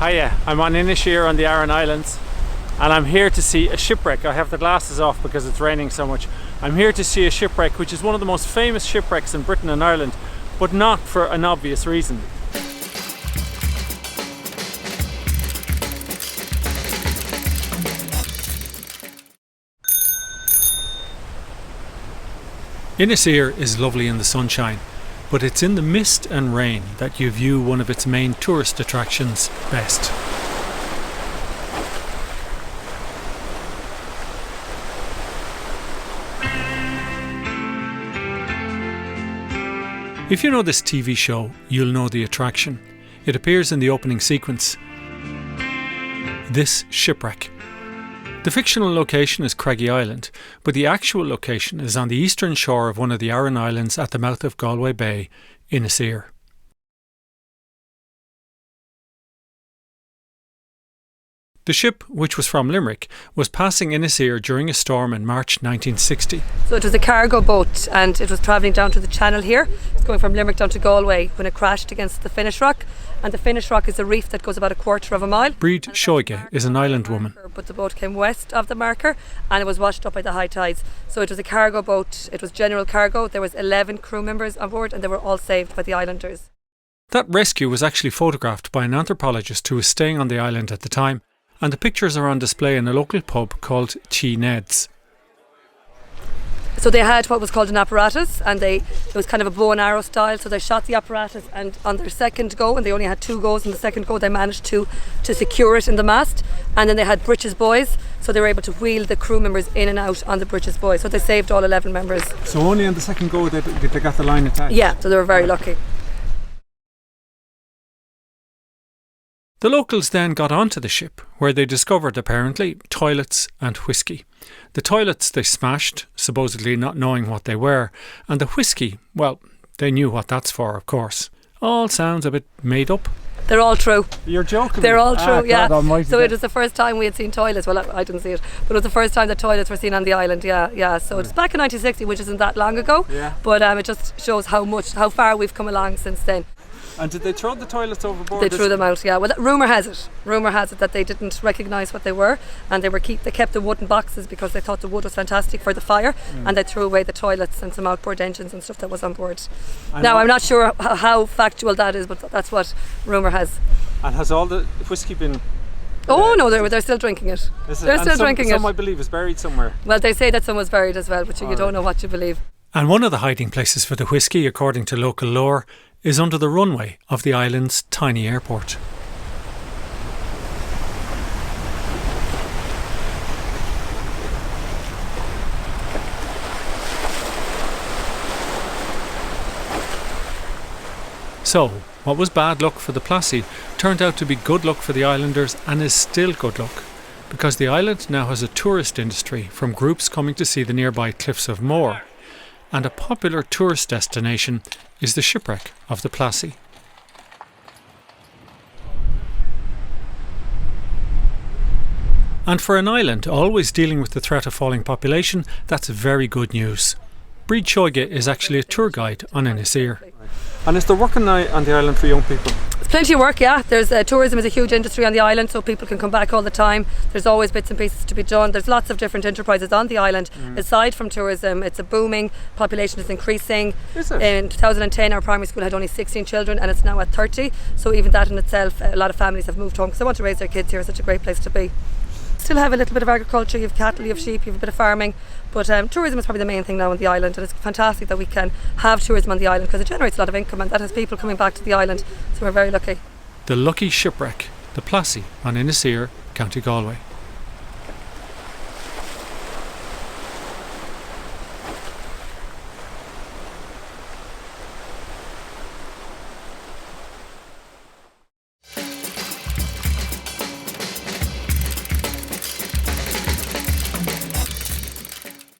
Hiya, I'm on Inisheer on the Aran Islands and I'm here to see a shipwreck. I have the glasses off because it's raining so much. I'm here to see a shipwreck which is one of the most famous shipwrecks in Britain and Ireland, but not for an obvious reason. Inisheer is lovely in the sunshine, but it's in the mist and rain that you view one of its main tourist attractions best. If you know this TV show, you'll know the attraction. It appears in the opening sequence. This shipwreck. The fictional location is Craggy Island, but the actual location is on the eastern shore of one of the Aran Islands at the mouth of Galway Bay, Inisheer. The ship, which was from Limerick, was passing Inisheer during a storm in March 1960. So it was a cargo boat and it was travelling down to the channel here. It's going from Limerick down to Galway when it crashed against the Finish Rock. And the Finish Rock is a reef that goes about a quarter of a mile. Bríd Seoige is an island woman. But the boat came west of the marker and it was washed up by the high tides. So it was a cargo boat, it was general cargo. There was 11 crew members on board and they were all saved by the islanders. That rescue was actually photographed by an anthropologist who was staying on the island at the time, and the pictures are on display in a local pub called Chi Ned's. So they had what was called an apparatus, and it was kind of a bow and arrow style, so they shot the apparatus, and on their second go, and they only had 2 goes in the second go, they managed to secure it in the mast. And then they had britches buoys, so they were able to wheel the crew members in and out on the britches buoys, so they saved all 11 members. So only on the second go did they got the line attached? Yeah, so they were very lucky. The locals then got onto the ship, where they discovered, apparently, toilets and whiskey. The toilets they smashed, supposedly not knowing what they were, and the whiskey, well, they knew what that's for, of course. All sounds a bit made up. They're all true. You're joking? They're all true, yeah. So it is was the first time we had seen toilets. Well, I didn't see it, but it was the first time that toilets were seen on the island, yeah. So it's back in 1960, which isn't that long ago, but it just shows how far we've come along since then. And did they throw the toilets overboard? They threw them out, yeah. Well, rumour has it that they didn't recognise what they were, and they kept the wooden boxes because they thought the wood was fantastic for the fire, and they threw away the toilets and some outboard engines and stuff that was on board. Now, I'm not sure how factual that is, but that's what rumour has. And has all the whiskey been... Oh no, they're still drinking it. They're still drinking it. Some I believe is buried somewhere. Well, they say that some was buried as well, but you don't know what you believe. And one of the hiding places for the whiskey, according to local lore, is under the runway of the island's tiny airport. So, what was bad luck for the Plassey turned out to be good luck for the islanders, and is still good luck, because the island now has a tourist industry from groups coming to see the nearby cliffs of Moher, and a popular tourist destination is the shipwreck of the Plassey. And for an island always dealing with the threat of falling population, that's very good news. Bríd Seoige is actually a tour guide on Inisheer. And is there work on the island for young people? There's plenty of work, yeah. Tourism is a huge industry on the island, so people can come back all the time. There's always bits and pieces to be done. There's lots of different enterprises on the island. Aside from tourism, it's a booming, population is increasing. Is it? In 2010 our primary school had only 16 children and it's now at 30, so even that in itself, a lot of families have moved home because they want to raise their kids here. It's such a great place to be. Still have a little bit of agriculture, you have cattle, you have sheep, you have a bit of farming, but tourism is probably the main thing now on the island, and it's fantastic that we can have tourism on the island because it generates a lot of income and that has people coming back to the island, so we're very lucky. The lucky shipwreck, the Plassey on Inisheer, County Galway.